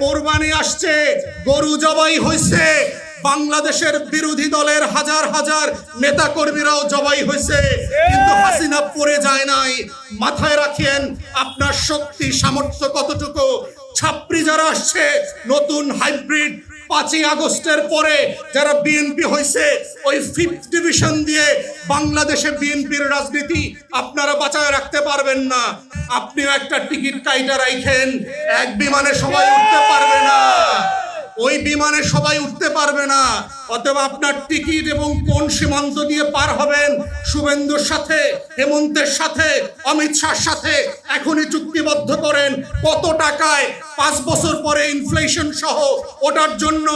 কোরবানি আসছে, গরু জবাই হয়েছে, বাংলাদেশের বিরোধী দলের হাজার হাজার নেতা কর্মীরাও জবাই হয়েছে, কিন্তু হাসিনা পড়ে যায় নাই। মাথায় রাখেন আপনার শক্তি সামর্থ্য কতটুকু। ছাত্রী যারা আসছে নতুন হাইব্রিড 5ই আগস্টের পরে যারা বিএনপি হয়েছে, ওই 5th ডিভিশন দিয়ে বাংলাদেশে বিএনপির রাজনীতি আপনারা বাঁচায় রাখতে পারবেন না। আপনিও একটা টিকিট কাইটা রাখেন, এক বিমানে সবাই উঠতে পারবে না, ওই বিমানে সবাই উঠতে পারবে না। অতএব আপনার টিকিট এবং কোন সীমান্ত দিয়ে পার হবেন, শুভেন্দুর সাথে, হেমন্তের সাথে, অমিত শাহর সাথে এখনই চুক্তিবদ্ধ করেন। কত টাকায় 5 বছর পরে ইনফ্লেশন সহ ওটার জন্য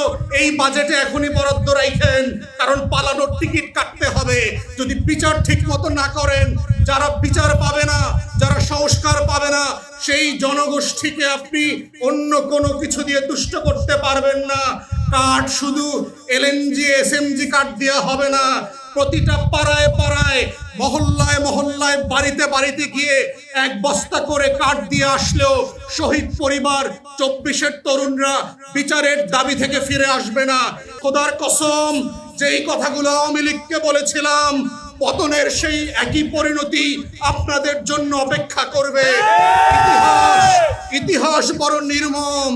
এই বাজেটে এখনই বরাদ্দ রাখেন, কারণ পালানোর টিকিট কাটতে হবে। যদি বিচার ঠিক মতো না করেন, যারা বিচার পাবে না, যারা সংস্কার পাবে না, সেই জনগোষ্ঠীকে আপনি অন্য কোনো কিছু দিয়ে তুষ্ট করতে পারবেন না। কার্ড শুধু এলএনজি এসএমজি কার্ড দেওয়া হবে না, প্রতিটা পাড়ায় পাড়ায়, মহল্লায় মহল্লায়, বাড়িতে বাড়িতে গিয়ে 1 বস্তা করে কার্ড দিয়ে আসলেও শহীদ পরিবার 24-এর তরুণরা বিচারের দাবি থেকে ফিরে আসবে না। খোদার কসম, যেই কথাগুলো আওয়ামী লীগকে বলেছিলাম, পতনের সেই একই পরিণতি আপনাদের জন্য অপেক্ষা করবে। ইতিহাস বড় নির্মম।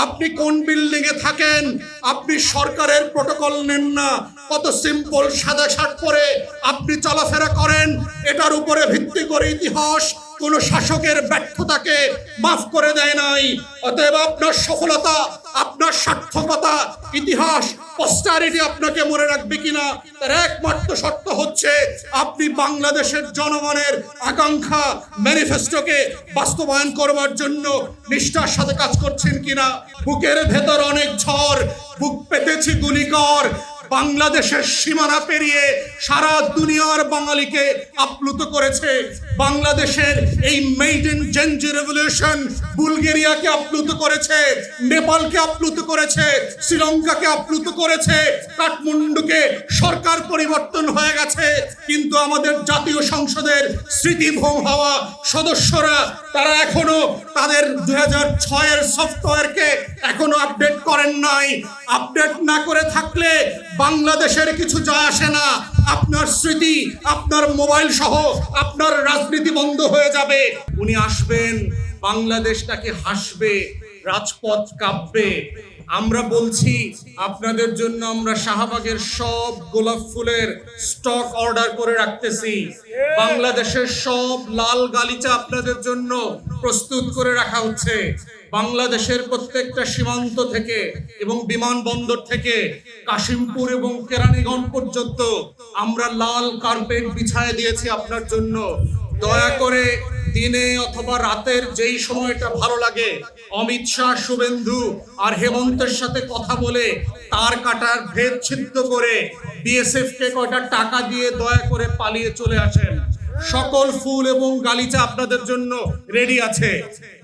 আপনি কোন বিল্ডিং এ থাকেন, আপনি সরকারের প্রটোকল নেন না, কত সিম্পল সাদা শার্ট পরে আপনি চলাফেরা করেন, এটার উপরে ভিত্তি করে ইতিহাস কোন শাসকের ব্যর্থতাকে মাফ করে দেয় নাই। অতএব আপনার সফলতা, আপনার সার্থকতা, ইতিহাস পোস্টারিটি আপনাকে মনে রাখবে কিনা তার একমাত্র শর্ত হচ্ছে আপনি বাংলাদেশের জনগণের আকাঙ্ক্ষা ম্যানিফেস্টোকে বাস্তবায়ন করবার জন্য নিষ্ঠার সাথে কাজ করছেন কিনা। বুকের ভেতর অনেক ঝড়, বুক পেতেছি গুলিকর, বাংলাদেশের সীমানা পেরিয়ে সারা দুনিয়ার বাঙালিকে আপ্লুত করেছে। বাংলাদেশের এই মেইডেন জেনজি রেভলিউশন বুলগেরিয়াকে আপ্লুত করেছে, নেপালকে আপ্লুত করেছে, শ্রীলঙ্কাকে আপ্লুত করেছে, কাঠমান্ডুকে সরকার পরিবর্তন হয়ে গেছে, কিন্তু আমাদের জাতীয় সংসদের স্মৃতিভঙ্গ হওয়া সদস্যরা তারা এখনো তাদের 2006-এর সফটওয়্যারকে এখনো আপডেট করেন নাই। আপডেট না করে থাকলে বাংলাদেশের কিছু যায় আসে না। আপনার স্মৃতি, আপনার মোবাইল সহ আপনার রাজনীতি বন্ধ হয়ে যাবে। উনি আসবেন, বাংলাদেশটাকে হাসবে, রাজপথ কাঁপবে। আমরা বলছি আপনাদের জন্য আমরা শাহবাগের সব গোলাপ ফুলের স্টক অর্ডার করে রাখতেছি। বাংলাদেশের সব লাল গালিচা আপনাদের জন্য প্রস্তুত করে রাখা হচ্ছে। বাংলাদেশের প্রত্যেকটা সীমান্ত থেকে এবং বিমানবন্দর থেকে কাশিমপুর এবং কেরানীগঞ্জ পর্যন্ত আমরা লাল কার্পেট বিছায় দিয়েছি আপনার জন্য। দয়া করে দিনে অথবা রাতের যেই সময়টা ভালো লাগে, অমিত শাহ, শুভেন্দু আর হেমন্তের সাথে কথা বলে তার কাটার ভেদ ছিদ্র করে বিএসএফ কে কয়টা টাকা দিয়ে দয়া করে পালিয়ে চলে আসেন। সকল ফুল এবং গালিচা আপনাদের জন্য রেডি আছে।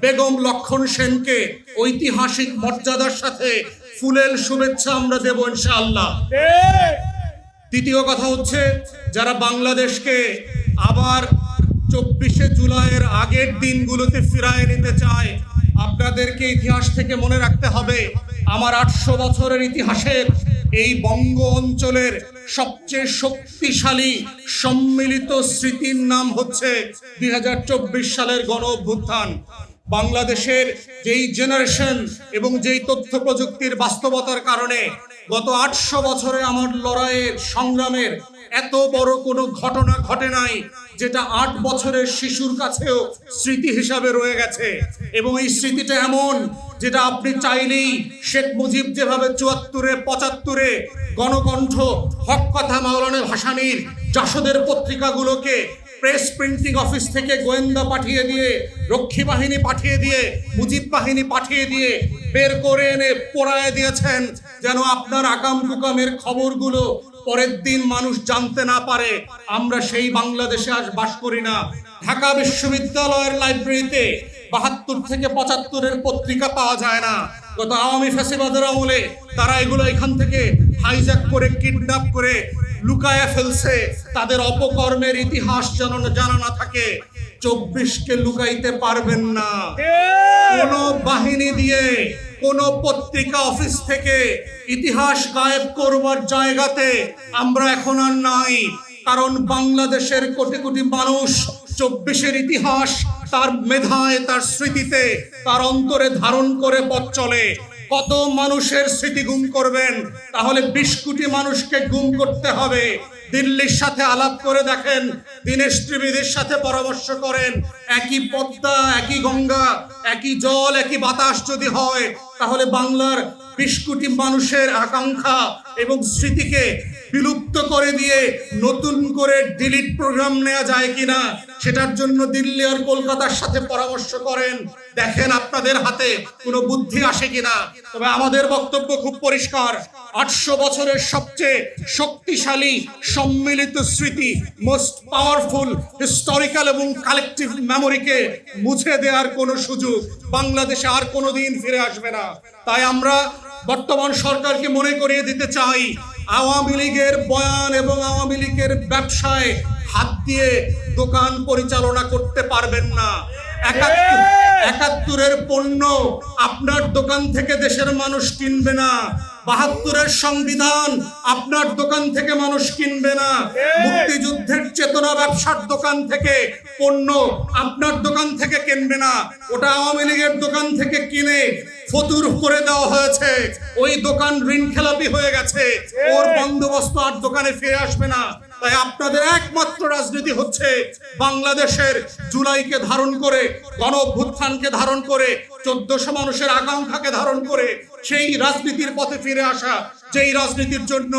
বেগম লক্ষণ সেনকে ঐতিহাসিক মর্যাদার সাথে ফুলেল শুভেচ্ছা আমরা দেব ইনশাআল্লাহ। দ্বিতীয় কথা হচ্ছে, যারা বাংলাদেশকে আবার 24শে জুলাইয়ের আগের দিনগুলোতে ফিরায় নিতে চায়, আপনাদেরকে ইতিহাস থেকে মনে রাখতে হবে আমার 800 বছরের ইতিহাসের এই বঙ্গ অঞ্চলের সবচেয়ে শক্তিশালী সম্মিলিত স্মৃতির নাম হচ্ছে 2024 সালের গণ অভ্যুত্থান। বাংলাদেশের যেই জেনারেশন এবং যেই তথ্য প্রযুক্তির বাস্তবতার কারণে গত 800 বছরে আমার লড়াইয়ের সংগ্রামের এত বড় কোনো ঘটনা ঘটে নাই যেটা 8 বছরের শিশুর কাছেও স্মৃতি হিসাবে রয়ে গেছে। এবং এই স্মৃতিটা এমন যেটা আপনি চাইলেই শেখ মুজিব যেভাবে 74-এ 75-এ গণকণ্ঠ, হক কথা, মাওলানা ভাসানীর, জাসদের পত্রিকাগুলোকে প্রেস প্রিন্টিং অফিস থেকে গোয়েন্দা পাঠিয়ে দিয়ে, রক্ষী বাহিনী পাঠিয়ে দিয়ে, মুজিব বাহিনী পাঠিয়ে দিয়ে বের করে এনে পোড়ায় দিয়েছেন, যেন আপনার আকাম কুকামের খবরগুলো পরের দিন মানুষ জানতে না পারে। আমরা সেই বাংলাদেশে আজ বাস করি না। ঢাকা বিশ্ববিদ্যালয়ের লাইব্রেরিতে 72 থেকে 75-এর পত্রিকা পাওয়া যায় না। গত আওয়ামী ফ্যাসিবাদের আমলে তারা এগুলো এখান থেকে হাইজ্যাক করে, কিডন্যাপ করে লুকায়া ফেলছে। তাদের অপকর্মের ইতিহাস যেন জানা না থাকে। 24কে লুকাইতে পারবেন না। কোন বাহিনী দিয়ে, কোন পত্রিকা অফিস থেকে ইতিহাস গায়েব করবার জায়গাতে আমরা এখন আর নাই। কারণ বাংলাদেশের কোটি কোটি মানুষ 24-এর ইতিহাস তার মেধায়, তার স্মৃতিতে, তার অন্তরে ধারণ করে পথ চলে। কত মানুষের স্মৃতি গুম করবেন? তাহলে 20 কোটি মানুষকে গুম করতে হবে। দিল্লির সাথে আলাপ করে দেখেন, দীনেশ ত্রিবেদীর সাথে পরামর্শ করেন, একই পদ্মা, একই গঙ্গা, একই জল, একই বাতাস যদি হয়, তাহলে বাংলার 20 কোটি মানুষের আকাঙ্ক্ষা এবং স্মৃতিকে বিলুপ্ত করে দিয়ে নতুন করে ডিলিট প্রোগ্রাম নেওয়া যায় কিনা, সেটার জন্য দিল্লি আর কলকাতার সাথে পরামর্শ করেন। দেখেন আপনাদের হাতে কোনো বুদ্ধি আসে কিনা। তবে আমাদের বক্তব্য খুব পরিষ্কার, 800 বছরের সবচেয়ে শক্তিশালী সম্মিলিত স্মৃতি, মোস্ট পাওয়ারফুল হিস্টোরিক্যাল এবং কালেকটিভ মেমোরিকে মুছে দেওয়ার কোনো সুযোগ বাংলাদেশে আর কোনোদিন ফিরে আসবে না। তাই আমরা বর্তমান সরকারকে মনে করিয়ে দিতে চাই, আওয়ামী লীগের বয়ান এবং আওয়ামী লীগের ব্যবসায় হাত দিয়ে দোকান পরিচালনা করতে পারবেন না। 71-এর পণ্য আপনার দোকান থেকে দেশের মানুষ কিনবে না। 72-এর সংবিধান আপনার দোকান থেকে মানুষ কিনবে না। মুক্তিযুদ্ধের চেতনা ব্যবসার দোকান থেকে পণ্য আপনার দোকান থেকে কিনবে না। ওটা আওয়ামী লীগের দোকান থেকে কিনে ফতুর করে দেওয়া হয়েছে। ওই দোকান ঋণ খেলাপি হয়ে গেছে, ওর বন্দোবস্ত আর দোকানে ফিরে আসবে না। তাই আপনাদের একমাত্র রাজনীতি হচ্ছে বাংলাদেশের জুলাইকে ধারণ করে, গণ অভ্যুত্থানকে ধারণ করে, 1400 মানুষের আকাঙ্ক্ষাকে ধারণ করে সেই রাজনীতির পথে ফিরে আসা, যেই রাজনীতির জন্য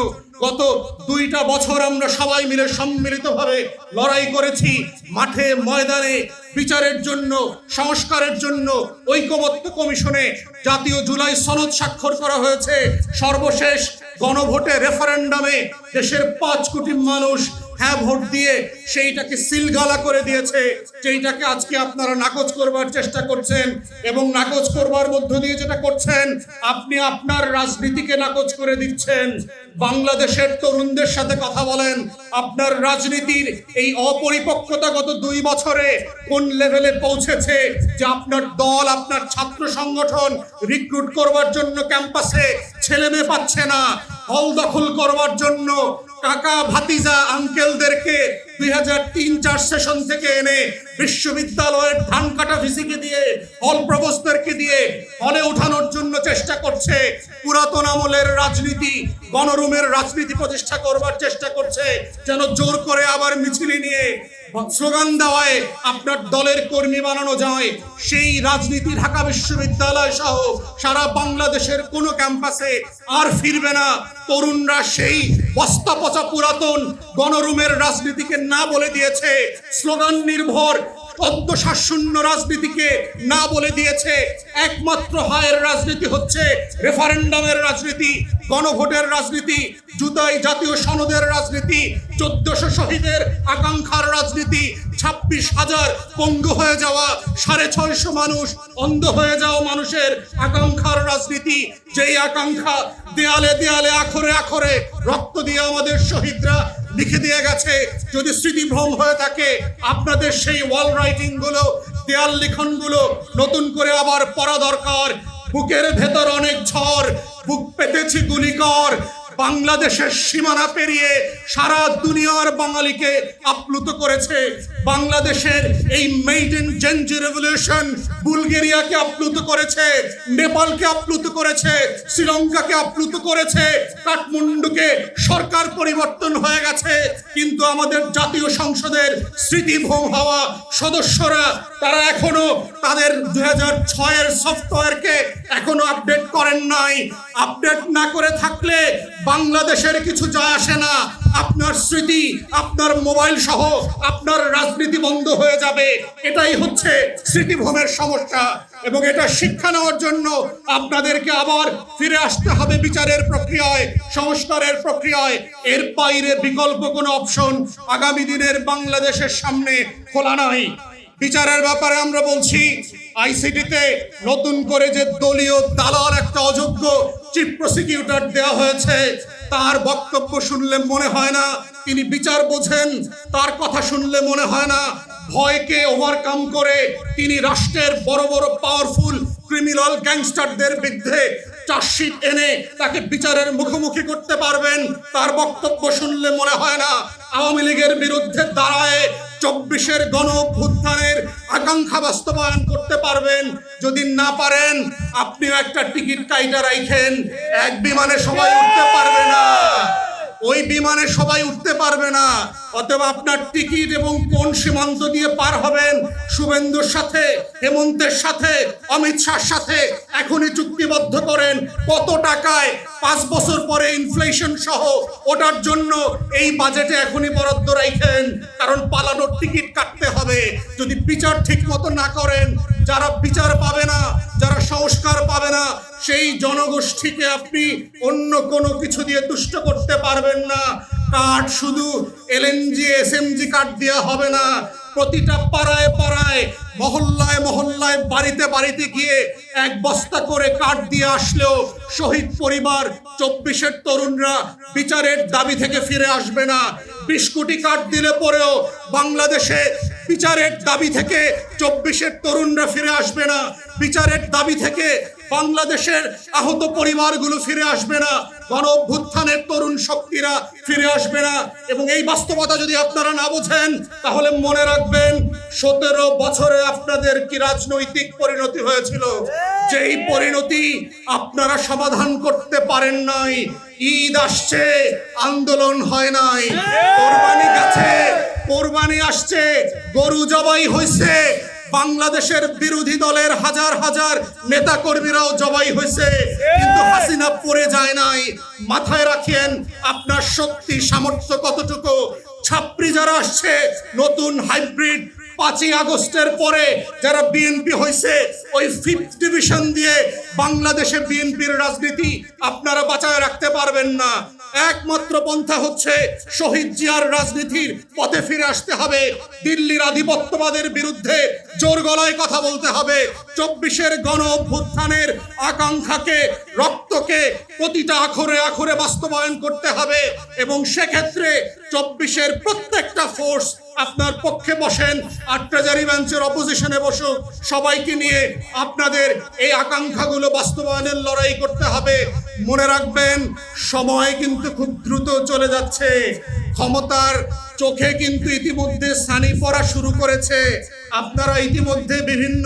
গত 2টা বছর আমরা সবাই মিলে সম্মিলিতভাবে লড়াই করেছি। মাঠে ময়দানে বিচারের জন্য, সংস্কারের জন্য ঐকমত্য কমিশনে জাতীয় জুলাই সনদ স্বাক্ষর করা হয়েছে। সর্বশেষ গণভোটে, রেফারেন্ডামে দেশের 5 কোটি মানুষ হ্যাঁ ভোট দিয়ে সেইটাকে সিলগালা করে দিয়েছে, যেইটাকে আজকে আপনারা নাকচ করবার চেষ্টা করছেন। এবং নাকচ করবার মধ্য দিয়ে যেটা করছেন, আপনি আপনার রাজনীতিকে নাকচ করে দিচ্ছেন। বাংলাদেশের তরুণদের সাথে কথা বলেন, আপনার রাজনীতির এই অপরিপক্কতা গত 2 বছরে কোন লেভেলে পৌঁছেছে যে আপনার দল, আপনার ছাত্র সংগঠন রিক্রুট করবার জন্য ক্যাম্পাসে ছেলে মেয়ে পাচ্ছে না, হল দখল করবার জন্য কাকা ভাতিজা আঙ্কেলদেরকে 2003-4 সেশন থেকে এনে বিশ্ববিদ্যালয়ের ধান কাটা ভিসিকে দিয়ে, হল প্রভোস্টদেরকে দিয়ে হলে ওঠানোর জন্য চেষ্টা করছে। পুরাতন আমলের রাজনীতি, গণরুমের রাজনীতি প্রতিষ্ঠা করবার চেষ্টা করছে, যেন জোর করে আবার মিছিল নিয়ে স্লোগান দেওয়ায় আপনার দলের কর্মী বানানো যায়। সেই রাজনীতি ঢাকা বিশ্ববিদ্যালয় সহ সারা বাংলাদেশের কোনো ক্যাম্পাসে আর ফিরবে না। তরুণরা সেই বস্তা পচা পুরাতন গণরুমের রাজনীতিকে না বলে দিয়েছে, স্লোগান নির্ভর অন্তঃশূন্য রাজনীতিকে না বলে দিয়েছে। একমাত্র হায়ের রাজনীতি হচ্ছে রেফারেন্ডামের রাজনীতি, গণভোটের রাজনীতি, জুলাই জাতীয় সনদের রাজনীতি, 1400 শহীদের আকাঙ্ক্ষার রাজনীতি, 26,000 পঙ্গু হয়ে যাওয়া, 650 মানুষ অন্ধ হয়ে যাওয়া মানুষের আকাঙ্ক্ষার রাজনীতি। যেই আকাঙ্ক্ষা দেয়ালে দেয়ালে, আখরে আখরে রক্ত দিয়ে আমাদের শহীদরা লিখে দিয়ে গেছে। যদি স্মৃতিভ্রম হয়ে থাকে, আপনাদের সেই ওয়াল রাইটিং গুলো, দেয়াল লিখন গুলো নতুন করে আবার পড়া দরকার। বুকের ভেতর অনেক ঝড়, বুক পেতেছি গুলিকর, বাংলাদেশের সীমানা পেরিয়ে সারা দুনিয়ার বাঙালিকে আপ্লুত করেছে। বাংলাদেশের এই মেইডেন জেনজি রেভলিউশন বুলগেরিয়াকে আপ্লুত করেছে, নেপালকে আপ্লুত করেছে, শ্রীলঙ্কাকে আপ্লুত করেছে, কাঠমান্ডুকে সরকার পরিবর্তন হয়ে গেছে, কিন্তু আমাদের জাতীয় সংসদের স্মৃতিভ্রম হওয়া সদস্যরা তারা এখনো তাদের 2006-এর সফটওয়্যারকে এখনো আপডেট করেন নাই। আপডেট না করে থাকলে বাংলাদেশের কিছু যায় আসে না। আপনার স্মৃতি, আপনার মোবাইল সহ আপনার রাজনীতি বন্ধ হয়ে যাবে। এটাই হচ্ছে স্মৃতিভ্রমের সমস্যা, এবং এটা শিক্ষা নেওয়ার জন্য আপনাদেরকে আবার ফিরে আসতে হবে বিচারের প্রক্রিয়ায়, সংস্কারের প্রক্রিয়ায়। এর বাইরে বিকল্প কোনো অপশন আগামী দিনের বাংলাদেশের সামনে খোলা নাই। বিচারের ব্যাপারে আমরা বলছি, আইসিটিতে নতুন করে যে দলীয় দালাল একটা অযোগ্য চিফ প্রসিকিউটর দেওয়া হয়েছে, তার বক্তব্য শুনলে মনে হয় না তিনি বিচার বোঝেন। তার কথা শুনলে মনে হয় না ভয়কে ওভারকাম করে তিনি রাষ্ট্রের বড় বড় পাওয়ারফুল ক্রিমিনাল গ্যাংস্টারদের বিরুদ্ধে চার্জশিট এনে তাকে বিচারের মুখোমুখি করতে পারবেন। তার বক্তব্য শুনলে মনে হয় না আওয়ামী লীগের বিরুদ্ধে দাঁড়ায় 24-এর গণ অভ্যুত্থানের আকাঙ্ক্ষা বাস্তবায়ন করতে পারবেন। যদি না পারেন আপনিও একটা টিকিট কাইটা রাখেন, এক বিমানে সবাই উঠতে পারবে না, ওই বিমানে সবাই উঠতে পারবে না। অতএব আপনার টিকিট এবং কোন সীমান্ত দিয়ে পার হবেন, শুভেন্দুর সাথে, হেমন্তের সাথে, অমিত শাহর সাথে এখনই চুক্তিবদ্ধ করেন। কত টাকায় 5 বছর পরে ইনফ্লেশন সহ ওটার জন্য এই বাজেটে এখনই বরাদ্দ রাখেন, কারণ পালানোর টিকিট কাটতে হবে। যদি বিচার ঠিক মতো না করেন, যারা বিচার পাবে না, যারা সংস্কার পাবে না, সেই জনগোষ্ঠীকে আপনি অন্য কোনো কিছু দিয়ে তুষ্ট করতে পারবেন না। কার্ড শুধু এলএনজি এসএমজি কার্ড দেওয়া হবে না, প্রতিটা পাড়ায় পাড়ায়, মহল্লায় মহল্লায়, বাড়িতে বাড়িতে গিয়ে 1 বস্তা করে কার্ড দিয়ে আসলেও শহীদ পরিবার 24-এর তরুণরা বিচারের দাবি থেকে ফিরে আসবে না। 20 কোটি কার্ড দিলে পরেও বাংলাদেশে বিচারের দাবি থেকে 24-এর তরুণরা ফিরে আসবে না, বিচারের দাবি থেকে বাংলাদেশের আহত পরিবারগুলো ফিরে আসবে না, গণ অভ্যুত্থানের তরুণ শক্তিরা ফিরে আসবে না। এবং এই বাস্তবতা যদি আপনারা না বোঝেন, তাহলে মনে রাখবেন 17 বছরে আপনাদের কি রাজনৈতিক পরিণতি হয়েছিল, যেই পরিণতি আপনারা সমাধান করতে পারেন নাই। ঈদ আসছে, আন্দোলন হয় নাই, কোরবানি গেছে, কোরবানি আসছে, গরু জবাই হয়েছে, বাংলাদেশের বিরোধী দলের হাজার হাজার নেতা কর্মীরাও জবাই হয়েছে, কিন্তু হাসিনা পড়ে যায় নাই। মাথায় রাখেন আপনার শক্তি সামর্থ্য কতটুকু। ছাত্রী যারা আসছে, নতুন হাইব্রিড 5ই আগস্টের পরে যারা বিএনপি হয়েছে, ওই 5th ডিভিশন দিয়ে বাংলাদেশে বিএনপির রাজনীতি আপনারা বাঁচায় রাখতে পারবেন না। একমাত্র পন্থা হচ্ছে শহীদ জিয়ার রাজনীতির পথে ফিরে আসতে হবে। দিল্লির আধিপত্যবাদের বিরুদ্ধে জোর গলায় কথা বলতে হবে। 24-এর গণ অভ্যুত্থানের আকাঙ্ক্ষাকে, রক্তকে প্রতিটা আখরে আখরে বাস্তবায়ন করতে হবে। এবং সেক্ষেত্রে 24-এর প্রত্যেকটা ফোর্স আপনার পক্ষে বসেন, আর ট্রেজারি বেঞ্চের অপোজিশনে বসুক, সবাইকে নিয়ে আপনাদের এই আকাঙ্ক্ষাগুলো বাস্তবায়নের লড়াই করতে হবে। মনে রাখবেন, সময় কিন্তু খুব দ্রুত চলে যাচ্ছে। ক্ষমতার চোখে কিন্তু ইতিমধ্যে ছানি পড়া শুরু করেছে। আপনারা ইতিমধ্যে বিভিন্ন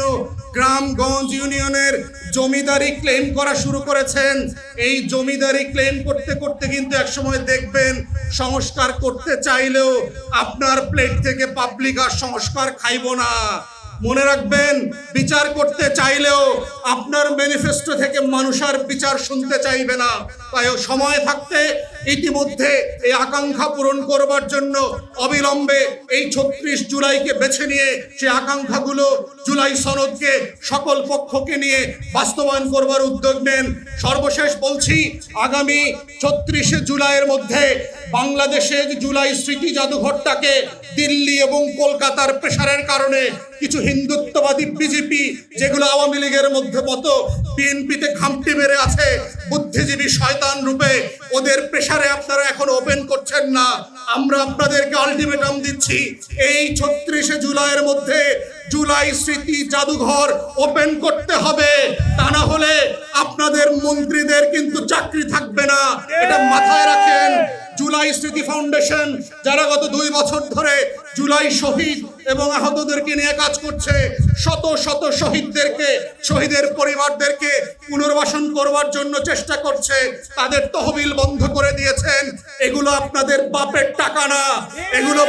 গ্রামগঞ্জ ইউনিয়নের জমিদারি ক্লেম করা শুরু করেছেন। এই জমিদারি ক্লেম করতে করতে কিন্তু একসময় দেখবেন সংস্কার করতে চাইলেও আপনার প্লেট থেকে পাবলিক আর সংস্কার খাইব না। মনে রাখবেন, বিচার করতে চাইলেও আপনার ম্যানিফেস্টো থেকে মানুষ আর বিচার শুনতে চাইবে না। তাই সময় থাকতে ইতিমধ্যে এই আকাঙ্ক্ষা পূরণ করবার জন্য অবিলম্বে এই 36 জুলাইকে বেছে নিয়ে সে আকাঙ্ক্ষাগুলো, জুলাই সনদকে সকল পক্ষকে নিয়ে বাস্তবায়ন করবার উদ্যোগ নেন। সর্বশেষ বলছি, আগামী 36শে জুলাইয়ের মধ্যে বাংলাদেশে জুলাই স্মৃতি জাদুঘরটাকে দিল্লি এবং কলকাতার প্রেসারের কারণে কিছু হিন্দুত্ববাদী বিজেপি, যেগুলো আওয়ামী লীগের মধ্যে মতো বিএনপিতে খামটি মেরে আছে বুদ্ধিজীবী শয়তান রূপে, ওদের প্রেসারে আপনারা এখন ওপেন করছেন না। আমরা আপনাদেরকে আলটিমেটাম দিচ্ছি, এই 36শে জুলাইয়ের মধ্যে জুলাই স্মৃতি জাদুঘর ওপেন করতে হবে। তা না হলে আপনাদের মন্ত্রীদের কিন্তু চাকরি থাকবে না, এটা মাথায় রাখেন। জুলাই স্মৃতি ফাউন্ডেশন যারা গত 2 বছর ধরে জুলাই শহীদ এবং আহতদেরকে নিয়ে কাজ করছে, শত শত শহীদদেরকে, শহীদের পরিবারদেরকে পুনর্বাসন করবার জন্য চেষ্টা করছে, তাদের তহবিল বন্ধ করে দিয়েছেন। এগুলো আপনাদের বাপের টাকা না, এগুলো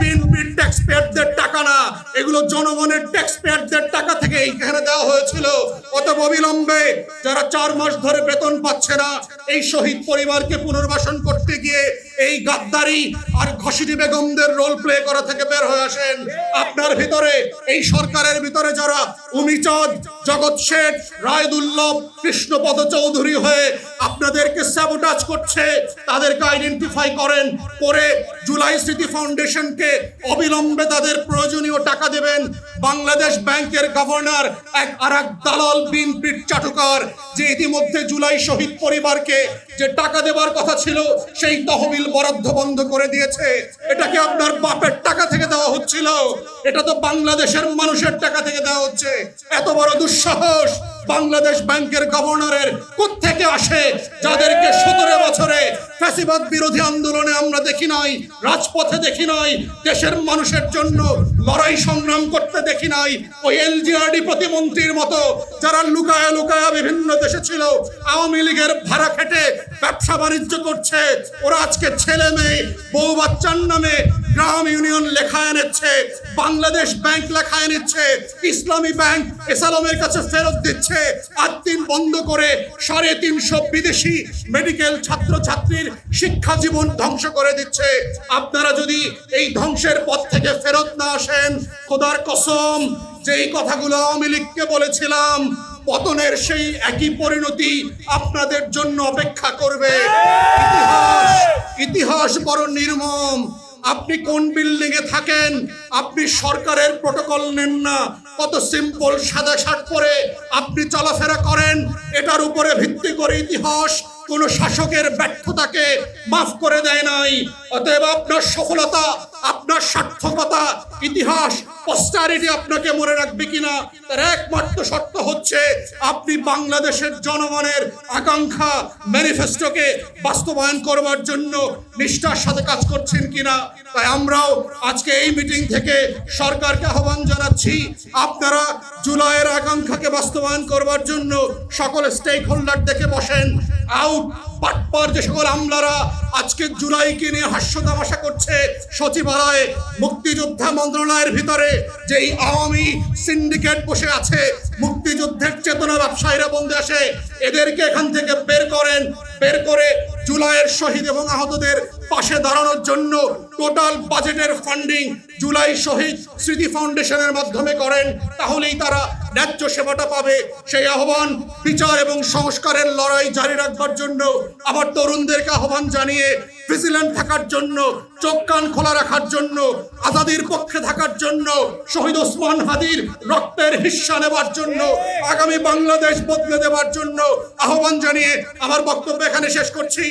বিএনপির ট্যাক্স পেয়ারদের টাকা না, এগুলো জনগণের ট্যাক্স পেয়ারদের টাকা থেকে এইখানে দেওয়া হয়েছিল। অতএব অবিলম্বে যারা 4 মাস ধরে বেতন পাচ্ছে না, এই শহীদ পরিবারকে পুনর্বাসন করতে গিয়ে এই গাদ্দারি আর ঘসিটি বেগমদের রোল প্লে করা থেকে বের হয়ে আসেন। আপনার ভিতরে, এই সরকারের ভিতরে যারা উমিচাঁদ, জগৎ শেঠ, রায়দুল্লভ, কৃষ্ণপদ চৌধুরী হয়ে আপনাদেরকে স্যাবোটাজ করছে, তাদেরকে আইডেন্টিফাই করেন, করে জুলাই স্মৃতি ফাউন্ডেশনকে অবিলম্বে তাদের প্রয়োজনীয় টাকা দেবেন। বাংলাদেশ ব্যাংকের গভর্নর আর এক দালাল বিএনপির চাটুকার, যে ইতিমধ্যে জুলাই শহীদ পরিবারকে যে টাকা দেবার কথা ছিল সেই তহবিল বরাদ্দ বন্ধ করে দিয়েছে। এটা কি আপনার বাপের টাকা থেকে দেওয়া হচ্ছিল? এটা তো বাংলাদেশের মানুষের টাকা থেকে দেওয়া হচ্ছে। এত বড় দুঃসাহস বাংলাদেশ ব্যাংকের গভর্নরের কোত্থেকে আসে, যাদেরকে 17 বছরে ফ্যাসিবাদ বিরোধী আন্দোলনে আমরা দেখি নাই, রাজপথে দেখি নাই, দেশের মানুষের জন্য লড়াই সংগ্রাম করতে দেখি নাই। ওই এলজিআরডি প্রতিমন্ত্রীর মতো যারা লুকায়া লুকায়া বিভিন্ন দেশে ছিল, আওয়ামী লীগের ভাড়া খেটে ব্যবসা বাণিজ্য করছে, ওরা আজকে ছেলে মেয়ে বউ বাচ্চার নামে গ্রাম ইউনিয়ন লেখা এনেছে, বাংলাদেশ ব্যাংক লেখা এনেছে, ইসলামী ব্যাংক এসালামের কাছে ফেরত দিচ্ছে, আর 3 বন্ধ করে 350 বিদেশি মেডিকেল ছাত্রছাত্রীর শিক্ষা জীবন ধ্বংস করে দিচ্ছে। আপনারা যদি এই ধ্বংসের পথ থেকে ফেরত না আসেন, খোদার কসম যেই কথাগুলো আওয়ামী লীগকে বলেছিলাম, পতনের সেই একই পরিণতি আপনাদের জন্য অপেক্ষা করবে। ইতিহাস বড় নির্মম। আপনি কোন বিল্ডিং এ থাকেন, আপনি সরকারের প্রটোকল নেন না, কত সিম্পল সাদা শার্ট পরে আপনি চলাফেরা করেন, এটার উপরে ভিত্তি করে ইতিহাস কোন শাসকের ব্যর্থতাকে মাফ করে দেয় নাই। অতএব আপনার সফলতা, আপনার সার্থকতা, ইতিহাস পোস্টারিটি আপনাকে মনে রাখবে কিনা তার একমাত্র শর্ত হচ্ছে আপনি বাংলাদেশের জনগণের আকাঙ্ক্ষা ম্যানিফেস্টোকে বাস্তবায়ন করবার জন্য নিষ্ঠার সাথে কাজ করছেন কিনা। তাই আমরাও আজকে এই মিটিং থেকে সরকারকে আহ্বান জানাচ্ছি, আপনারা জুলাইয়ের আকাঙ্ক্ষাকে বাস্তবায়ন করবার জন্য সকল স্টেক হোল্ডার দেখে বসেন। আউট বাটপার যে সকল আমলারা আজকে জুলাইকে নিয়ে হাস্য তামাশা করছে, সচিবালয়ে মুক্তিযোদ্ধা মন্ত্রণালয়ের ভিতরে যেই আওয়ামী সিন্ডিকেট বসে আছে, মুক্তিযুদ্ধের চেতনা ব্যবসায়ীরা বন্ধে আসে, এদেরকে এখান থেকে বের করেন। বের করে জুলাইয়ের শহীদ এবং আহতদের পাশে দাঁড়ানোর জন্য টোটাল বাজেটের ফান্ডিং জুলাই শহীদ স্মৃতি ফাউন্ডেশনের মাধ্যমে করেন, তাহলেই তারা ন্যায্য সেবাটা পাবে। সেই আহ্বান, বিচার এবং সংস্কারের লড়াই জারি রাখবার জন্য আমার তরুণদেরকে আহ্বান জানিয়ে ভিজিল্যান্ট থাকার জন্য, চোখ কান খোলা রাখার জন্য, আজাদির পক্ষে থাকার জন্য, শহীদ ওসমান হাদির রক্তের হিস্সা নেবার জন্য, আগামী বাংলাদেশ বদলে দেবার জন্য আহ্বান জানিয়ে আমার বক্তব্য এখানে শেষ করছি।